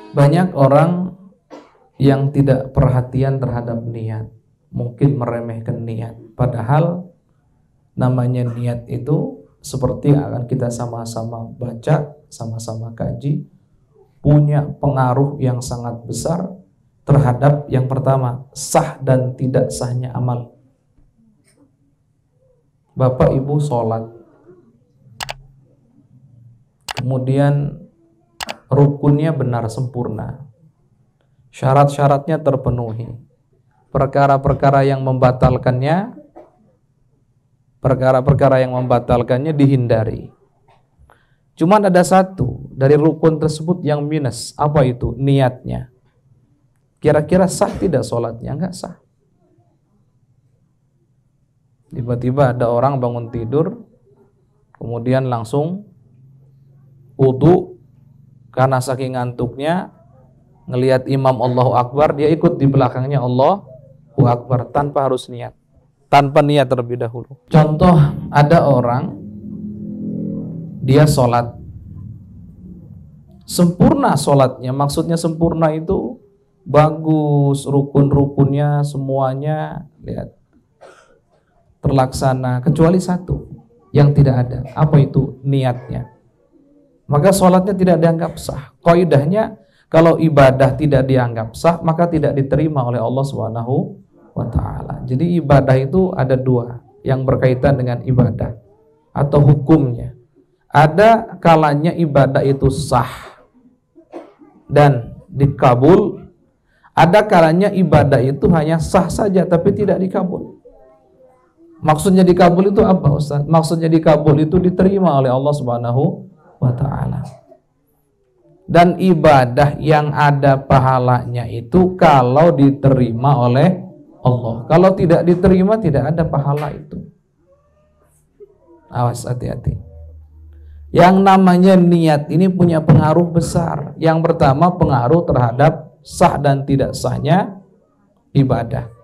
Banyak orang yang tidak perhatian terhadap niat, mungkin meremehkan niat. Padahal namanya niat itu seperti yang akan kita sama-sama baca, sama-sama kaji, punya pengaruh yang sangat besar terhadap yang pertama, sah dan tidak sahnya amal. Bapak Ibu sholat, kemudian rukunnya benar sempurna, syarat-syaratnya terpenuhi, perkara-perkara yang membatalkannya dihindari. Cuman ada satu dari rukun tersebut yang minus. Apa itu? Niatnya. Kira-kira sah tidak sholatnya? Enggak sah. Tiba-tiba ada orang bangun tidur, kemudian langsung wudu, karena saking ngantuknya ngelihat imam Allahu Akbar, dia ikut di belakangnya Allahu Akbar tanpa harus niat, tanpa niat terlebih dahulu. Contoh, ada orang dia sholat sempurna, sholatnya maksudnya sempurna itu bagus, rukun-rukunnya semuanya lihat terlaksana, kecuali satu yang tidak ada. Apa itu? Niatnya. Maka sholatnya tidak dianggap sah. Qaidahnya, kalau ibadah tidak dianggap sah, maka tidak diterima oleh Allah Subhanahu wa ta'ala. Jadi ibadah itu ada dua yang berkaitan dengan ibadah atau hukumnya. Ada kalanya ibadah itu sah dan dikabul. Ada kalanya ibadah itu hanya sah saja tapi tidak dikabul. Maksudnya dikabul itu apa, Ustaz? Maksudnya dikabul itu diterima oleh Allah Subhanahu wa ta'ala. Dan ibadah yang ada pahalanya itu kalau diterima oleh Allah. Kalau tidak diterima, tidak ada pahala itu. Awas, hati-hati. Yang namanya niat ini punya pengaruh besar. Yang pertama, pengaruh terhadap sah dan tidak sahnya ibadah.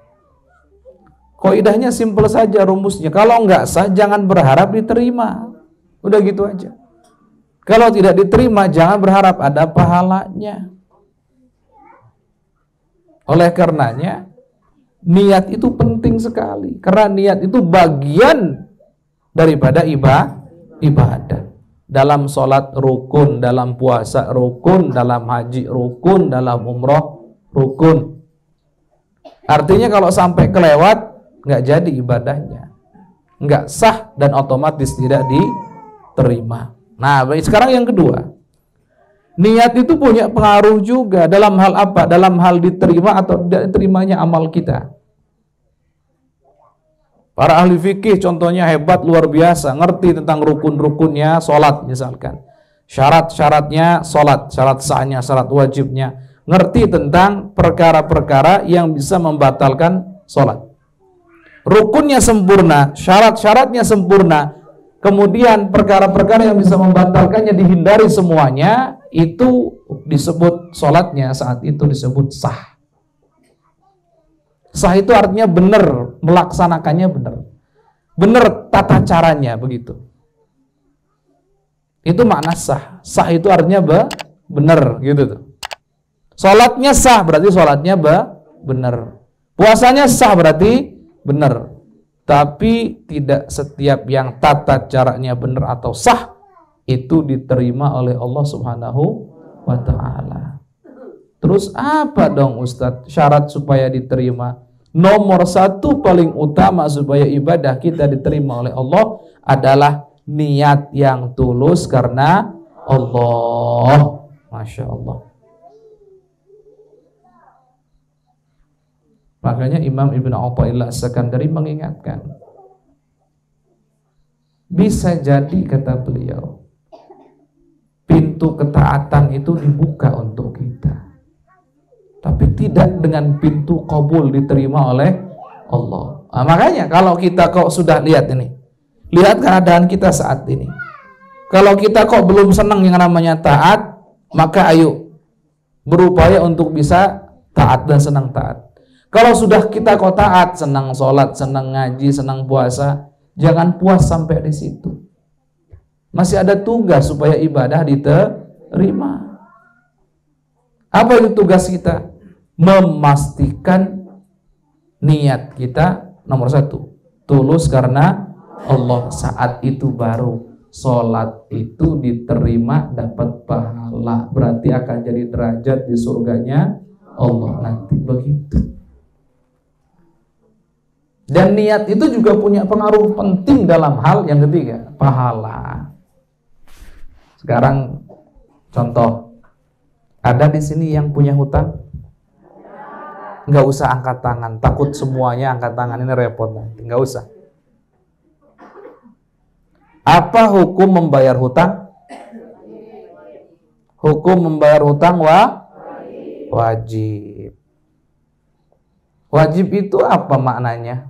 Qaidahnya simpel saja rumusnya. Kalau enggak sah, jangan berharap diterima. Udah gitu aja. Kalau tidak diterima, jangan berharap ada pahalanya. Oleh karenanya, niat itu penting sekali. Karena niat itu bagian daripada ibadah. Dalam sholat rukun, dalam puasa rukun, dalam haji rukun, dalam umroh rukun. Artinya kalau sampai kelewat, nggak jadi ibadahnya, nggak sah dan otomatis tidak diterima. Nah, sekarang yang kedua, niat itu punya pengaruh juga dalam hal apa? Dalam hal diterima atau tidak diterimanya amal kita. Para ahli fikih contohnya hebat, luar biasa, ngerti tentang rukun-rukunnya sholat misalkan, syarat-syaratnya sholat, syarat sahnya, syarat wajibnya, ngerti tentang perkara-perkara yang bisa membatalkan sholat. Rukunnya sempurna, syarat-syaratnya sempurna, kemudian perkara-perkara yang bisa membatalkannya dihindari semuanya, itu disebut sholatnya saat itu disebut sah. Sah itu artinya benar, melaksanakannya benar. Benar tata caranya, begitu. Itu makna sah. Sah itu artinya benar, gitu tuh. Sholatnya sah berarti sholatnya benar. Puasanya sah berarti benar. Tapi tidak setiap yang tata caranya benar atau sah itu diterima oleh Allah Subhanahu wa ta'ala. Terus apa dong Ustadz syarat supaya diterima? Nomor satu paling utama supaya ibadah kita diterima oleh Allah adalah niat yang tulus karena Allah. Masya Allah. Makanya Imam Ibn Athaillah As-Sakandari mengingatkan, bisa jadi kata beliau, pintu ketaatan itu dibuka untuk kita, tapi tidak dengan pintu qabul diterima oleh Allah. Nah, makanya kalau kita kok sudah lihat ini, lihat keadaan kita saat ini, kalau kita kok belum senang yang namanya taat, maka ayo berupaya untuk bisa taat dan senang taat. Kalau sudah kita kok taat, senang sholat, senang ngaji, senang puasa, jangan puas sampai di situ. Masih ada tugas supaya ibadah diterima. Apa itu tugas kita? Memastikan niat kita nomor satu, tulus karena Allah. Saat itu baru sholat itu diterima, dapat pahala, berarti akan jadi derajat di surganya Allah nanti. Begitu. Dan niat itu juga punya pengaruh penting dalam hal yang ketiga, pahala. Sekarang contoh, ada di sini yang punya hutang? Nggak usah angkat tangan, takut semuanya angkat tangan, ini repot nanti. Nggak usah. Apa hukum membayar hutang? Hukum membayar hutang wajib. Wajib itu apa maknanya?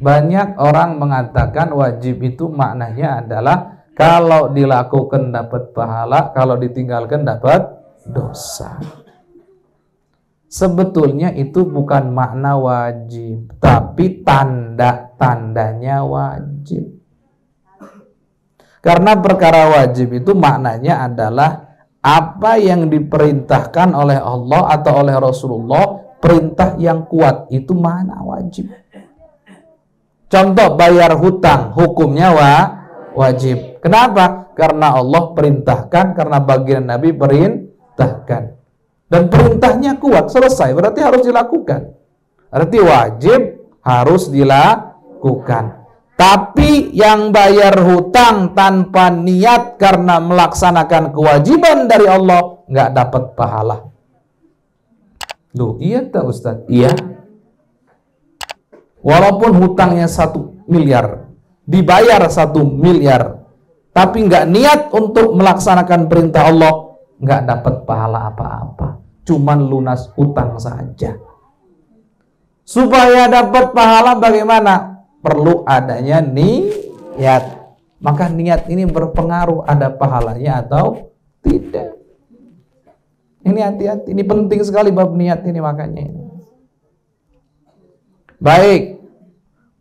Banyak orang mengatakan wajib itu maknanya adalah kalau dilakukan dapat pahala, kalau ditinggalkan dapat dosa. Sebetulnya itu bukan makna wajib, tapi tanda-tandanya wajib. Karena perkara wajib itu maknanya adalah apa yang diperintahkan oleh Allah atau oleh Rasulullah, perintah yang kuat, itu makna wajib. Contoh, bayar hutang, hukumnya wajib. Kenapa? Karena Allah perintahkan, karena bagian Nabi perintahkan. Dan perintahnya kuat, selesai, berarti harus dilakukan. Berarti wajib harus dilakukan. Tapi yang bayar hutang tanpa niat karena melaksanakan kewajiban dari Allah, nggak dapat pahala. Loh, iya tak Ustaz? Iya. Walaupun hutangnya 1 miliar, dibayar 1 miliar, tapi nggak niat untuk melaksanakan perintah Allah, nggak dapat pahala apa-apa. Cuman lunas hutang saja. Supaya dapat pahala bagaimana? Perlu adanya niat. Maka niat ini berpengaruh ada pahalanya atau tidak. Ini hati-hati, ini penting sekali bab niat ini, makanya ini. Baik,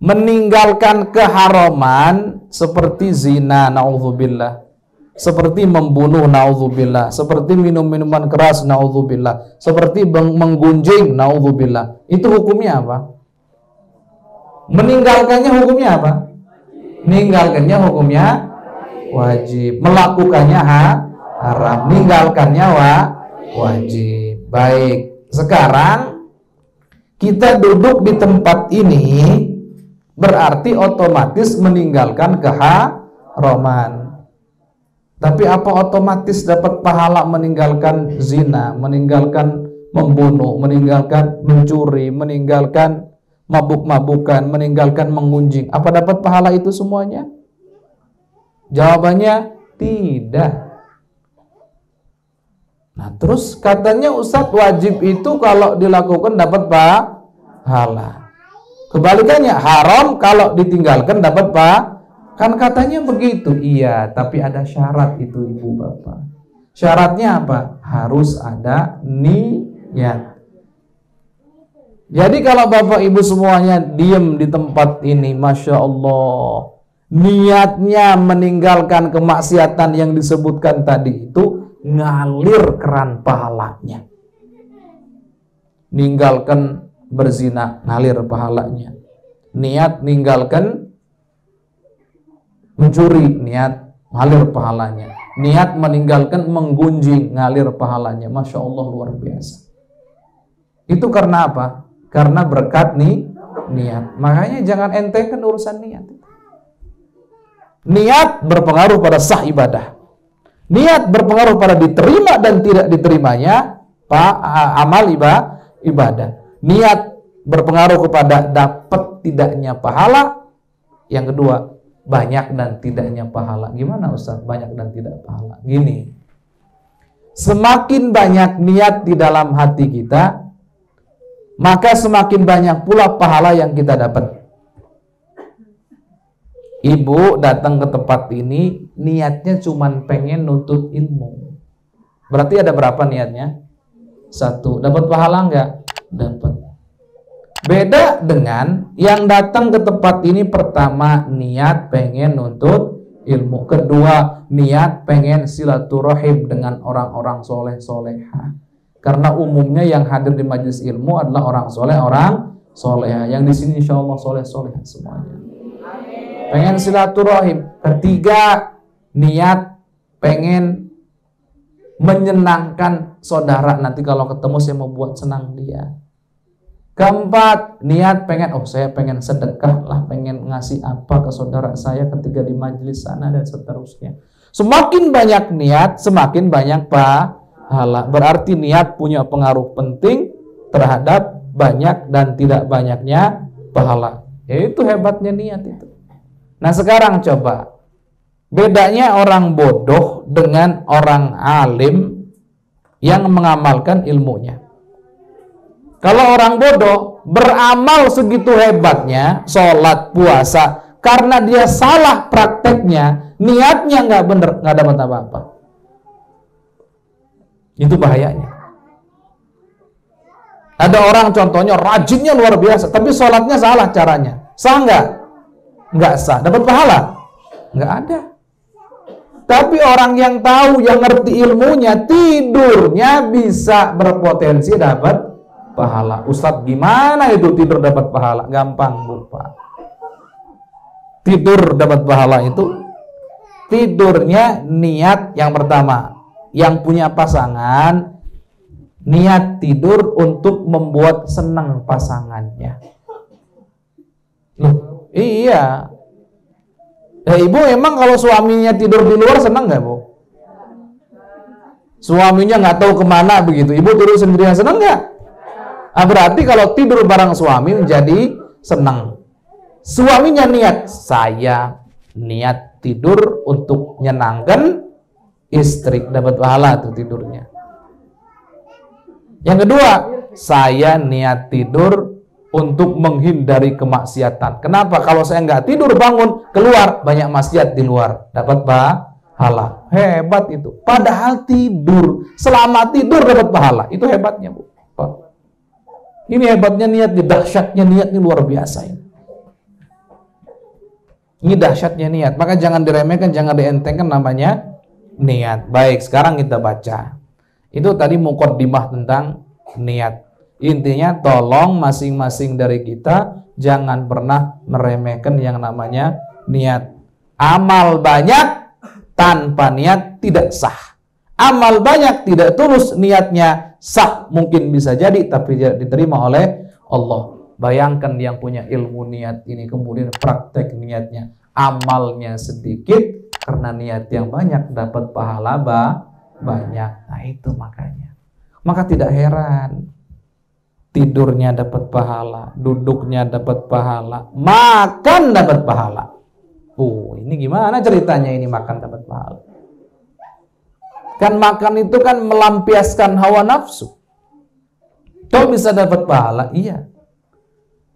meninggalkan keharaman seperti zina, naudzubillah, seperti membunuh, naudzubillah, seperti minum minuman keras, naudzubillah, seperti menggunjing, naudzubillah. Itu hukumnya apa? Meninggalkannya hukumnya apa? Meninggalkannya hukumnya wajib. Melakukannya haram. Meninggalkannya wajib. Baik, sekarang kita duduk di tempat ini berarti otomatis meninggalkan keharaman. Tapi apa otomatis dapat pahala meninggalkan zina, meninggalkan membunuh, meninggalkan mencuri, meninggalkan mabuk-mabukan, meninggalkan mengunjing? Apa dapat pahala itu semuanya? Jawabannya tidak. Nah, terus katanya Ustadz, wajib itu kalau dilakukan dapat pahala. Kebalikannya, haram kalau ditinggalkan dapat pahala. Kan katanya begitu. Iya, tapi ada syarat itu Ibu Bapak. Syaratnya apa? Harus ada niat. Jadi kalau Bapak Ibu semuanya diem di tempat ini, Masya Allah, niatnya meninggalkan kemaksiatan yang disebutkan tadi itu, ngalir keran pahalanya. Ninggalkan berzina, ngalir pahalanya. Niat ninggalkan mencuri, niat ngalir pahalanya. Niat meninggalkan menggunjing, ngalir pahalanya. Masya Allah, luar biasa. Itu karena apa? Karena berkat niat. Makanya jangan entengkan urusan niat. Niat berpengaruh pada sah ibadah. Niat berpengaruh pada diterima dan tidak diterimanya amal ibadah. Niat berpengaruh kepada dapat tidaknya pahala. Yang kedua, banyak dan tidaknya pahala. Gimana Ustaz? Banyak dan tidak pahala. Gini, semakin banyak niat di dalam hati kita, maka semakin banyak pula pahala yang kita dapat. Ibu datang ke tempat ini, niatnya cuma pengen nuntut ilmu. Berarti ada berapa niatnya? 1. Dapat pahala enggak? Dapat. Beda dengan yang datang ke tempat ini pertama niat pengen nuntut ilmu. Kedua, niat pengen silaturahim dengan orang-orang soleh soleha. Karena umumnya yang hadir di majelis ilmu adalah orang soleh, orang soleha. Yang di sini insya Allah soleh soleha semuanya. Pengen silaturahim. Ketiga, niat pengen menyenangkan saudara. Nanti kalau ketemu saya mau buat senang dia. Keempat, niat pengen, saya pengen sedekah lah, pengen ngasih apa ke saudara saya ketika di majelis sana dan seterusnya. Semakin banyak niat, semakin banyak pahala. Berarti niat punya pengaruh penting terhadap banyak dan tidak banyaknya pahala. Itu hebatnya niat itu. Nah sekarang coba, bedanya orang bodoh dengan orang alim yang mengamalkan ilmunya. Kalau orang bodoh beramal segitu hebatnya, sholat, puasa, karena dia salah prakteknya, niatnya nggak bener, nggak dapat apa-apa. Itu bahayanya. Ada orang contohnya rajinnya luar biasa, tapi sholatnya salah caranya. Sah nggak? Nggak sah. Dapat pahala? Nggak ada. Tapi orang yang tahu, yang ngerti ilmunya, tidurnya bisa berpotensi dapat pahala. Ustadz, gimana itu tidur dapat pahala? Gampang, lupa. Tidur dapat pahala itu tidurnya niat yang pertama. Yang punya pasangan niat tidur untuk membuat senang pasangannya. Loh, iya. Ibu emang kalau suaminya tidur di luar senang nggak, Bu? Suaminya nggak tahu kemana begitu, ibu tidur sendirian senang nggak? Berarti kalau tidur bareng suami menjadi senang. Suaminya niat, saya niat tidur untuk menyenangkan istri, dapat pahala tuh tidurnya. Yang kedua, saya niat tidur untuk menghindari kemaksiatan. Kenapa? Kalau saya nggak tidur bangun keluar banyak maksiat di luar, dapat pahala. Hebat itu. Padahal tidur, selama tidur dapat pahala. Itu hebatnya, Bu. Ini hebatnya niat, dahsyatnya niat ini luar biasa ini. Ini dahsyatnya niat. Maka jangan diremehkan, jangan dientengkan namanya niat. Baik, sekarang kita baca. Itu tadi muqaddimah tentang niat. Intinya tolong masing-masing dari kita jangan pernah meremehkan yang namanya niat. Amal banyak tanpa niat tidak sah. Amal banyak tidak tulus, niatnya sah, mungkin bisa jadi tapi tidak diterima oleh Allah. Bayangkan yang punya ilmu niat ini kemudian praktek niatnya, amalnya sedikit, karena niat yang banyak dapat pahala banyak. Nah itu makanya. Maka tidak heran tidurnya dapat pahala, duduknya dapat pahala, makan dapat pahala. Ini gimana ceritanya ini makan dapat pahala? Kan makan itu kan melampiaskan hawa nafsu. Kau bisa dapat pahala? Iya.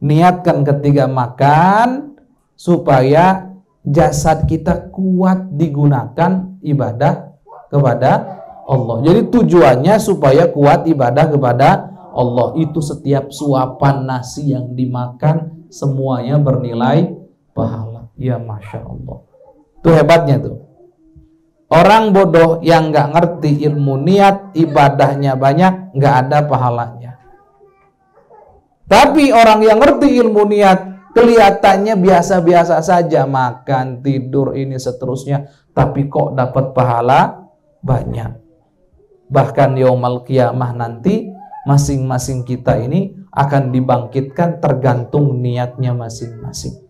Niatkan ketika makan supaya jasad kita kuat digunakan ibadah kepada Allah. Jadi tujuannya supaya kuat ibadah kepada Allah. Itu setiap suapan nasi yang dimakan semuanya bernilai pahala. Ya Masya Allah. Itu hebatnya tuh. Orang bodoh yang nggak ngerti ilmu niat, ibadahnya banyak, nggak ada pahalanya. Tapi orang yang ngerti ilmu niat, kelihatannya biasa-biasa saja, makan, tidur, ini seterusnya, tapi kok dapat pahala banyak. Bahkan yaumul qiyamah nanti, masing-masing kita ini akan dibangkitkan tergantung niatnya masing-masing.